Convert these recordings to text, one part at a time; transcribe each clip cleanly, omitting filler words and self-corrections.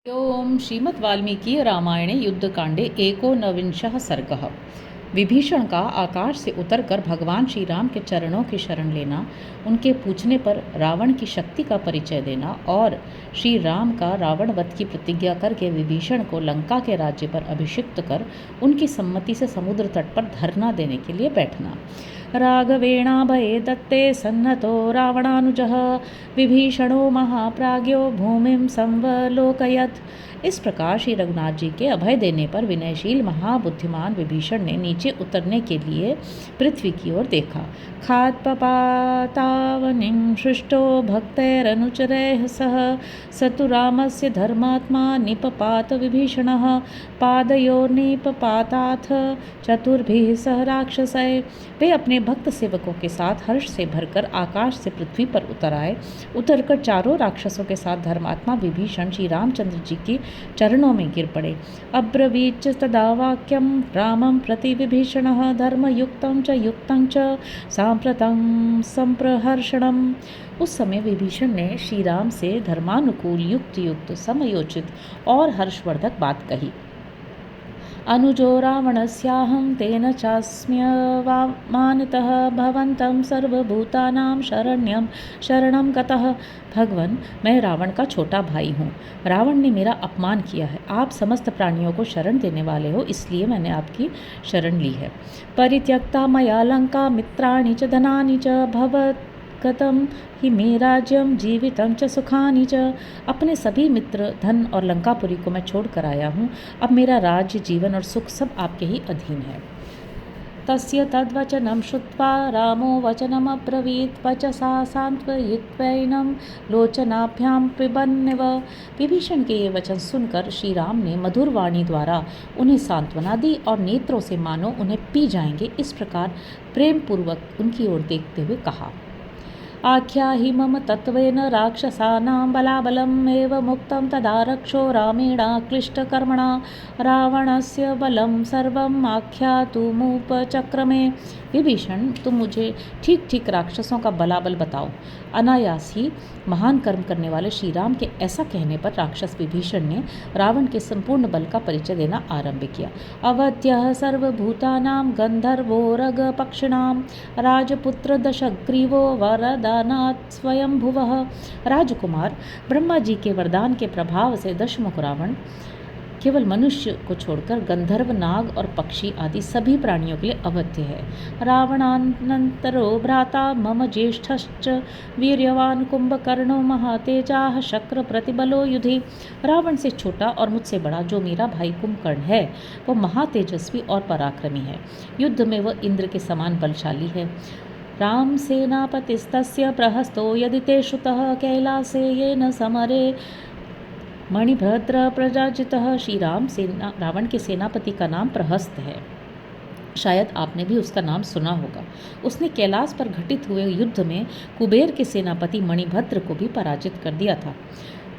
ओम श्रीमद् वाल्मीकि रामायणे युद्धकांडे एकोनविंशः सर्गः। विभीषण का आकाश से उतरकर भगवान श्री राम के चरणों की शरण लेना, उनके पूछने पर रावण की शक्ति का परिचय देना और श्री राम का रावण वध की प्रतिज्ञा करके विभीषण को लंका के राज्य पर अभिषिक्त कर उनकी सम्मति से समुद्र तट पर धरना देने के लिए बैठना। राघवेणाभये दत्ते सन्नतो रावणानुजः विभीषणो महाप्राज्ञो भूमिं संवलोकयत्। इस प्रकार श्री रघुनाथ जी के अभय देने पर विनयशील महाबुद्धिमान विभीषण ने नीचे उतरने के लिए पृथ्वी की ओर देखा। खात्पपातावनिं सृष्टो भक्तैरनुचरैः सह सतु रामस्य धर्मात्मा निपपात विभीषणः पादयोर्निपपाताथ चतुर्भिः सह राक्षसै। वे अपने भक्त सेवकों के साथ हर्ष से भरकर आकाश से पृथ्वी पर उतर आए। उतरकर चारों राक्षसों के साथ धर्मात्मा विभीषण श्री रामचंद्र जी के चरणों में गिर पड़े। अब्रवीच तदा वाक्यम रामं प्रति विभीषणः धर्मयुक्तं च युक्तं च सांप्रतं संप्रहर्षणम्। उस समय विभीषण ने श्री राम से धर्मानुकूल युक्त युक्त समयोचित और हर्षवर्धक बात कही। अनुजो रावणस्याहं तेन चास्म्यवामानितः भवन्तं सर्वभूतानां शरणं गतः। भगवन, मैं रावण का छोटा भाई हूँ। रावण ने मेरा अपमान किया है। आप समस्त प्राणियों को शरण देने वाले हो, इसलिए मैंने आपकी शरण ली है। परित्यक्ता मया लंका मित्राणि च धनानि च भवत्गतं हि मे राज्यं जीवितं च सुखानि च। अपने सभी मित्र, धन और लंकापुरी को मैं छोड़ कर आया हूँ। अब मेरा राज्य, जीवन और सुख सब आपके ही अधीन है। तस्य तद्वचनं श्रुत्वा रामो वचनमब्रवीत् वचसा सान्त्वयित्वैनं लोचनाभ्यां पिबन्निव। विभीषण के ये वचन सुनकर श्री राम ने मधुर वाणी द्वारा उन्हें सांत्वना दी और नेत्रों से मानो उन्हें पी जाएंगे इस प्रकार प्रेम पूर्वक उनकी ओर देखते हुए कहा। आख्याहि मम तत्त्वेन राक्षसानां बलाबलम् एव मुक्तं तदा रक्षो रामेणाक्लिष्टकर्मणा रावणस्य बलं सर्वम् आख्यातुमुपचक्रमे। विभीषण, तुम मुझे ठीक ठीक राक्षसों का बलाबल बताओ। अनायास ही महान कर्म करने वाले श्री राम के ऐसा कहने पर राक्षस विभीषण ने रावण के संपूर्ण बल का परिचय देना आरंभ किया। अवध्यः सर्वभूतानां गंधर्वो रगपक्षिणां राजपुत्र दशग्रीवो वरदानात् स्वयंभुवः। राजकुमार, ब्रह्मा जी के वरदान के प्रभाव से दशमुख रावण केवल मनुष्य को छोड़कर गंधर्व, नाग और पक्षी आदि सभी प्राणियों के लिए अवध्य है। रावणानंतरो भ्राता मम ज्येष्ठश्च वीर्यवान कुंभकर्णो महातेजाः शक्र प्रतिबलो युधि। रावण से छोटा और मुझसे बड़ा जो मेरा भाई कुंभकर्ण है, वो महातेजस्वी और पराक्रमी है। युद्ध में वह इंद्र के समान बलशाली है। राम सेनापतिस्तस्य प्रहस्तो यदि ते श्रुतः कैलासे येन समरे मणिभद्र प्रजाजितः। श्री रावण के सेनापति का नाम प्रहस्त है। शायद आपने भी उसका नाम सुना होगा। उसने कैलाश पर घटित हुए युद्ध में कुबेर के सेनापति मणिभद्र को भी पराजित कर दिया था।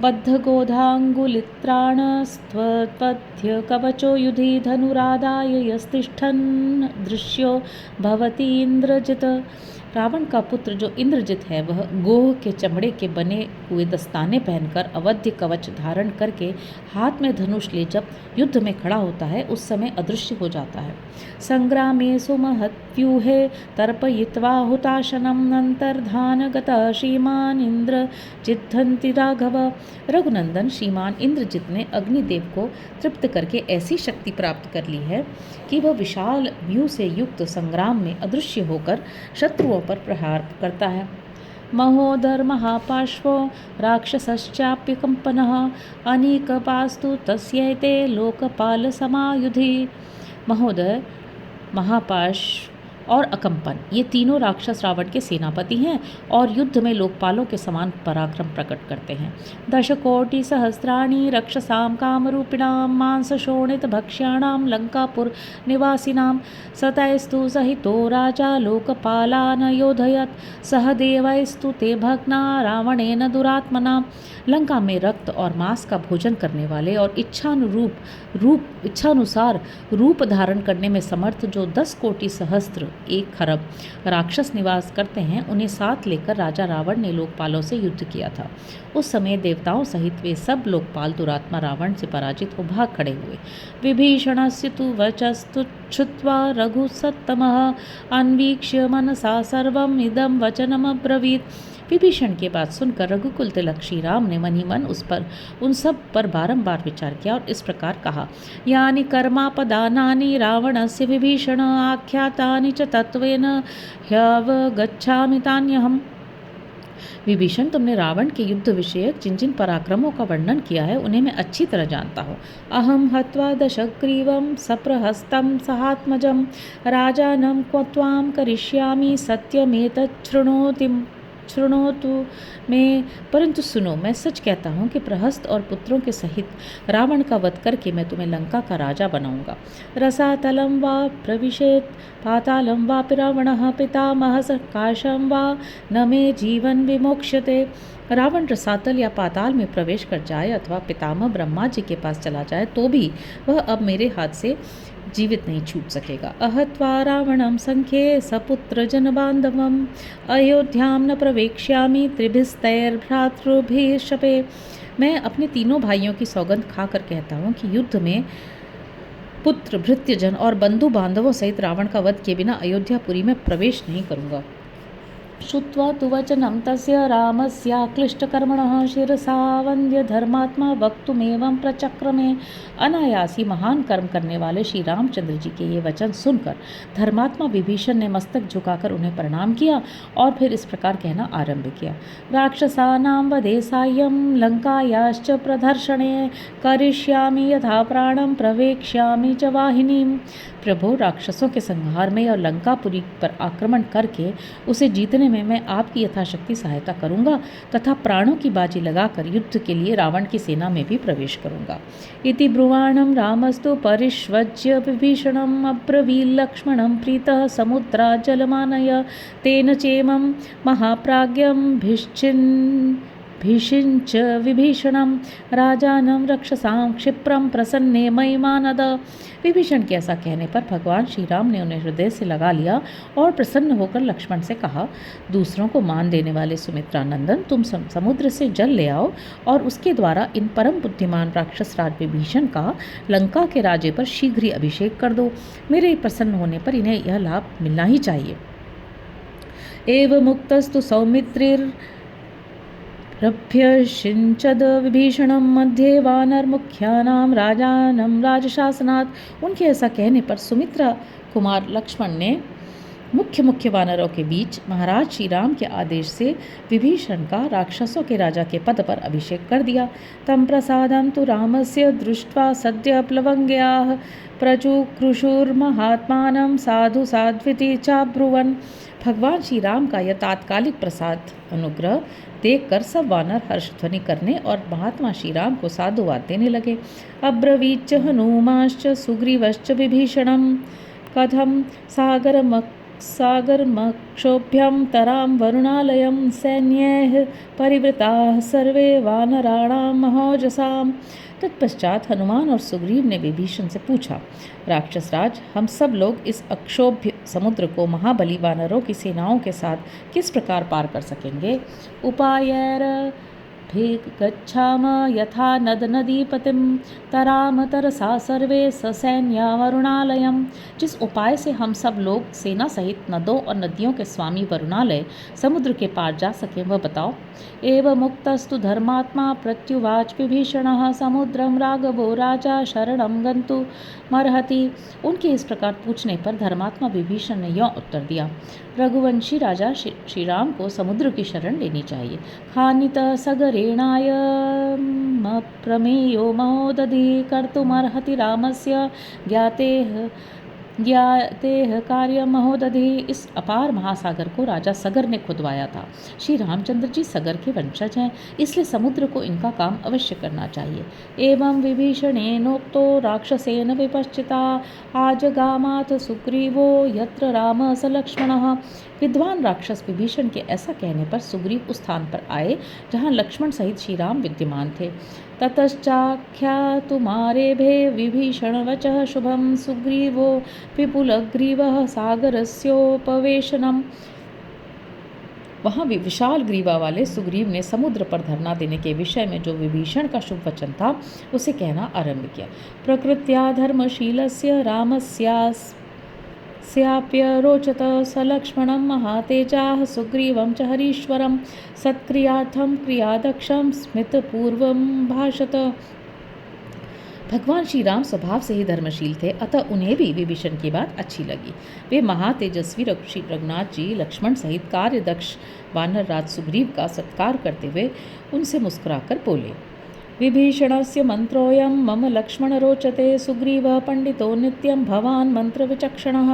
बद्धगोधांगुलित्राणस्त्वपथ्य कवचो युधि धनुरादाय यस्तिष्ठन् दृश्यो भवति इंद्रजित। रावण का पुत्र जो इंद्रजित है, वह गोह के चमड़े के बने हुए दस्ताने पहनकर अवध्य कवच धारण करके हाथ में धनुष ले जब युद्ध में खड़ा होता है, उस समय अदृश्य हो जाता है। संग्रामे सुमहत्व्यूहे तर्पयित्वा हुताशनम् अंतर्धानगतः श्रीमान इंद्रजिद्धन्ति राघव। रघुनंदन, श्रीमान इंद्रजित ने अग्निदेव को तृप्त करके ऐसी शक्ति प्राप्त कर ली है कि वह विशाल व्यूह से युक्त संग्राम में अदृश्य होकर शत्रुओं पर प्रहार करता है। महोदर महापार्श्वो राक्षसश्चाप्यकम्पनः अनीकपास्तु तस्यैते लोकपाल समायुधि। महोदर, महापार्श्व और अकंपन, ये तीनों राक्षस रावण के सेनापति हैं और युद्ध में लोकपालों के समान पराक्रम प्रकट करते हैं। दशकोटि सहस्राणि रक्षसां कामरूपिणां मांसशोणित भक्ष्याणां लंकापुर निवासिनां सतैस्तु सहितो राजा लोकपालान् योधयत् सह देवैस्तु ते भग्ना रावणेन दुरात्मना। लंका में रक्त और मांस का भोजन करने वाले और इच्छानुसार रूप धारण करने में समर्थ जो 10 कोटि सहस्त्र 1 खरब राक्षस निवास करते हैं, उन्हें साथ लेकर राजा रावण ने लोकपालों से युद्ध किया था। उस समय देवताओं सहित वे सब लोकपाल दुरात्मा रावण से पराजित हो भाग खड़े हुए। विभीषणस्य तु वचस्तु श्रुत्वा रघुसत्तमः अन्वीक्ष्य मनसा सर्वम् इदं वचनमब्रवीत्। विभीषण की बात सुनकर रघुकुल तिलक श्री राम ने मन ही मन उन सब पर बारंबार विचार किया और इस प्रकार कहा, यानि कर्मापदानानि रावणस्य विभीषण आख्यातानि च तत्वेन ह्यवगच्छामि तान्यहम्। विभीषण, तुमने रावण के युद्ध विषयक जिन जिन पराक्रमों का वर्णन किया है उन्हें मैं अच्छी तरह जानता हूँ। अहम हत्वा दशग्रीवं सप्रहस्तं सहात्मजं राजानं क्व करिष्यामि सत्यमेतत् शृणोतु मैं। परंतु सुनो, मैं सच कहता हूँ कि प्रहस्त और पुत्रों के सहित रावण का वध करके मैं तुम्हें लंका का राजा बनाऊंगा। रसातलं वा प्रविशेत् पातालं वापि रावणः पितामहः काशं वा न मे जीवन विमोक्ष्यते। रावण रसातल या पाताल में प्रवेश कर जाए अथवा पितामह ब्रह्मा जी के पास चला जाए तो भी वह अब मेरे हाथ से जीवित नहीं छूट सकेगा। अहत्वा रावणं संख्ये सपुत्र जन बांधवम अयोध्यां न प्रवेक्ष्यामि त्रिभिस्तैर्भ्रातृभिः शपे। मैं अपने तीनों भाइयों की सौगंध खाकर कहता हूँ कि युद्ध में पुत्र भृत्यजन और बंधु बांधवों सहित रावण का वध किए बिना अयोध्यापुरी में प्रवेश नहीं करूँगा। श्रुत्वा तु वचनं तस्य रामस्याक्लिष्टकर्मणः शिरसा वन्द्य धर्मात्मा वक्तुमेवं प्रचक्रमे। अनायासी महान कर्म करने वाले श्री रामचंद्र जी के ये वचन सुनकर धर्मात्मा विभीषण ने मस्तक झुकाकर उन्हें प्रणाम किया और फिर इस प्रकार कहना आरंभ किया, राक्षसानां वधे सायं लंकायाश्च प्रदर्शने करिष्यामि यथा प्राणं प्रवेक्ष्यामि च वाहिनीम्। प्रभु, राक्षसों के संहार में और लंकापुरी पर आक्रमण करके उसे जीतने में मैं आपकी यथाशक्ति सहायता करूंगा तथा प्राणों की बाजी लगाकर युद्ध के लिए रावण की सेना में भी प्रवेश करूंगा। इति ब्रुवाणं रामस्तु परिष्वज्य विभीषणम् अब्रवील्लक्ष्मणं प्रीतः समुद्रात् जलमानय तेन चेमं महाप्राज्ञं भीषिञ्च विभीषणं राजानं रक्षसां क्षिप्रं प्रसन्ने महिमानद। विभीषण के ऐसा कहने पर भगवान श्री राम ने उन्हें हृदय से लगा लिया और प्रसन्न होकर लक्ष्मण से कहा, दूसरों को मान देने वाले सुमित्रा नंदन, तुम समुद्र से जल ले आओ और उसके द्वारा इन परम बुद्धिमान राक्षस राज विभीषण का लंका के राजे पर शीघ्र ही अभिषेक कर दो। मेरे प्रसन्न होने पर इन्हें यह लाभ मिलना ही चाहिए। एवं मुक्तस्तु सौमित्रिर रभ्यषिञ्चद विभीषणं मध्ये वानरमुख्यानां राजानं राजशासनात्। उनके ऐसा कहने पर सुमित्रा कुमार लक्ष्मण ने मुख्य वानरों के बीच महाराज श्री राम के आदेश से विभीषण का राक्षसों के राजा के पद पर अभिषेक कर दिया। तम प्रसादं तु रामस्य दृष्ट्वा सद्य प्लवंग्याः प्रचुक्रुशुर्महात्मानं साधु साध्विति चाब्रुवन्। भगवान श्री राम का यह तात्कालिक प्रसाद अनुग्रह देखकर सब वानर हर्षध्वनि करने और महात्मा श्री राम को साधुवाद देने लगे। अब्रवीच्च हनुमाश्च सुग्रीवश्च विभीषणं कथं सागरमक्षोभ्यं तरां वरुणालयं सैन्यैः परिवृताः सर्वे वानराणां महोजसाम्। तत्पश्चात हनुमान और सुग्रीव ने विभीषण से पूछा, राक्षस राज, हम सब लोग इस अक्षोभ्य समुद्र को महाबली वानरों की सेनाओं के साथ किस प्रकार पार कर सकेंगे? उपायैर गच्छाम यथा नद नदीपतिं तराम तरसा सर्वे ससैन्या वरुणालयम। जिस उपाय से हम सब लोग सेना सहित नदों और नदियों के स्वामी वरुणालय समुद्र के पार जा सकें वह बताओ। एवं मुक्तस्तु धर्मात्मा प्रत्युवाच विभीषणः समुद्रम राघवो राजा शरणं गन्तुमर्हति। उनके इस प्रकार पूछने पर धर्मात्मा विभीषण ने यह उत्तर दिया, रघुवंशी राजा श्री राम को समुद्र की शरण लेनी चाहिए। खानितः सगरेणाय प्रमेयो महोदधि कर्तुमर्हति रामस्य ज्ञातेह कार्य महोदधि। इस अपार महासागर को राजा सगर ने खुदवाया था। श्री रामचंद्र जी सगर के वंशज हैं, इसलिए समुद्र को इनका काम अवश्य करना चाहिए। एवं विभीषणेनोक्तो राक्षसेन विपश्चिता आजगामात सुग्रीवो यत्र राम स लक्ष्मणः। विद्वान राक्षस विभीषण के ऐसा कहने पर सुग्रीव उस स्थान पर आए जहाँ लक्ष्मण सहित श्री राम विद्यमान थे। ततश्चाख्यातुमारेभे विभीषणवचः शुभं सुग्रीवो विपुलग्रीवः सागरस्योपवेशनम्। वहाँ भी विशाल ग्रीवा वाले सुग्रीव ने समुद्र पर धरना देने के विषय में जो विभीषण का शुभ वचन था उसे कहना आरंभ किया। प्रकृत्या धर्मशीलस्य रामस्याप्य रोचत स लक्ष्मणं महातेजाः सुग्रीवं च हरीश्वरं सत्क्रियार्थं क्रियादक्षं स्मितपूर्वं भाषत। भगवान श्री राम स्वभाव से ही धर्मशील थे, अतः उन्हें भी विभीषण की बात अच्छी लगी। वे महातेजस्वी ऋषि रघुनाथ जी लक्ष्मण सहित कार्यदक्ष वानर राज सुग्रीव का सत्कार करते हुए उनसे मुस्कुराकर बोले। विभीषणस्य मंत्रोऽयं मम लक्ष्मण रोचते सुग्रीवः पंडितो नित्यं भवान् मंत्र विचक्षणः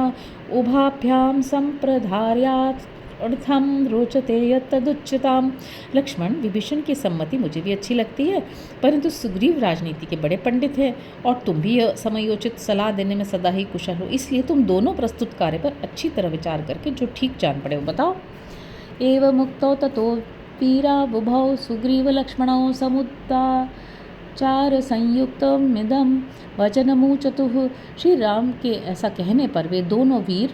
उभाभ्यां संप्रधार्यात् अर्थम रोचते यत्तदुच्यताम। लक्ष्मण, विभीषण की सम्मति मुझे भी अच्छी लगती है, परंतु सुग्रीव राजनीति के बड़े पंडित हैं और तुम भी समयोचित सलाह देने में सदा ही कुशल हो, इसलिए तुम दोनों प्रस्तुत कार्य पर अच्छी तरह विचार करके जो ठीक जान पड़े हो बताओ। एवं मुक्तो ततो वीरा बुभौ सुग्रीव लक्ष्मणौ समुद्धाचार संयुक्तमिदं वचनमुचतुः। श्री राम के ऐसा कहने पर वे दोनों वीर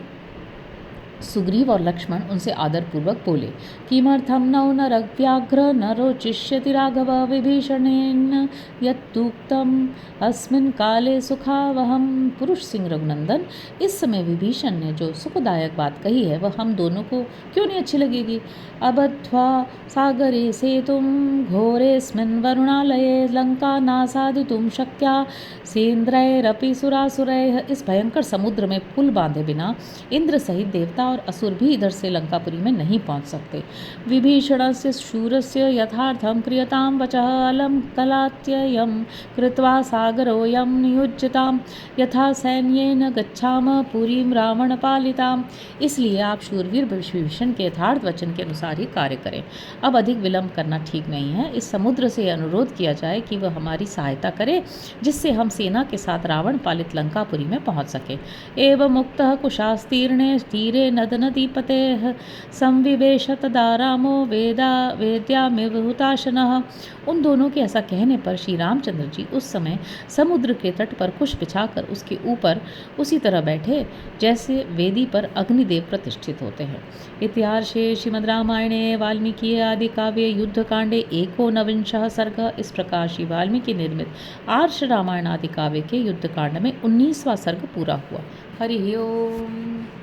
सुग्रीव और लक्ष्मण उनसे आदरपूर्वक बोले। किमर्थं नौ नरव्याघ्र न रोचिष्यति राघव विभीषणेन यत्तुक्तम् अस्मिन् काले सुखावहम्। पुरुष सिंह रघुनंदन, इस समय विभीषण ने जो सुखदायक बात कही है वह हम दोनों को क्यों नहीं अच्छी लगेगी। अबध्वा सागरे सेतुं घोरेऽस्मिन् वरुणालये लंका नासादितुं शक्या सेन्द्रैरपि सुरासुरैः। इस भयंकर समुद्र में पुल बांधे बिना इंद्र सहित देवता और असुर भी इधर से लंकापुरी में नहीं पहुंच सकते। विभीषणस्य शूरस्य यथार्थं क्रियतां वचः अलं कलात्ययं कृत्वा सागरोऽयं नियुज्यताम् यथा सैन्येन गच्छामः पुरीं रावण पालिताम्। इसलिए आप शूरवीर विभीषण के यथार्थ वचन के अनुसार ही कार्य करें। अब अधिक विलंब करना ठीक नहीं है। इस समुद्र से अनुरोध किया जाए कि वह हमारी सहायता करे, जिससे हम सेना के साथ रावण पालित लंकापुरी में पहुंच सके। एवं मुक्तः कुशास्तीर्णे तीरे नदनदीपतेः संविवेश तदा रामो वेद्यामिव हुताशनः। उन दोनों के ऐसा कहने पर श्री रामचंद्र जी उस समय समुद्र के तट पर कुश बिछाकर उसके ऊपर उसी तरह बैठे जैसे वेदी पर अग्निदेव प्रतिष्ठित होते हैं। इतिहासे श्रीमद् रामायणे वाल्मीकि आदि काव्ये युद्धकांडे 19वां सर्ग। इस प्रकार श्री वाल्मीकि निर्मित आर्ष रामायण आदि काव्य के युद्धकांड में 19वां सर्ग पूरा हुआ। हरि ओम।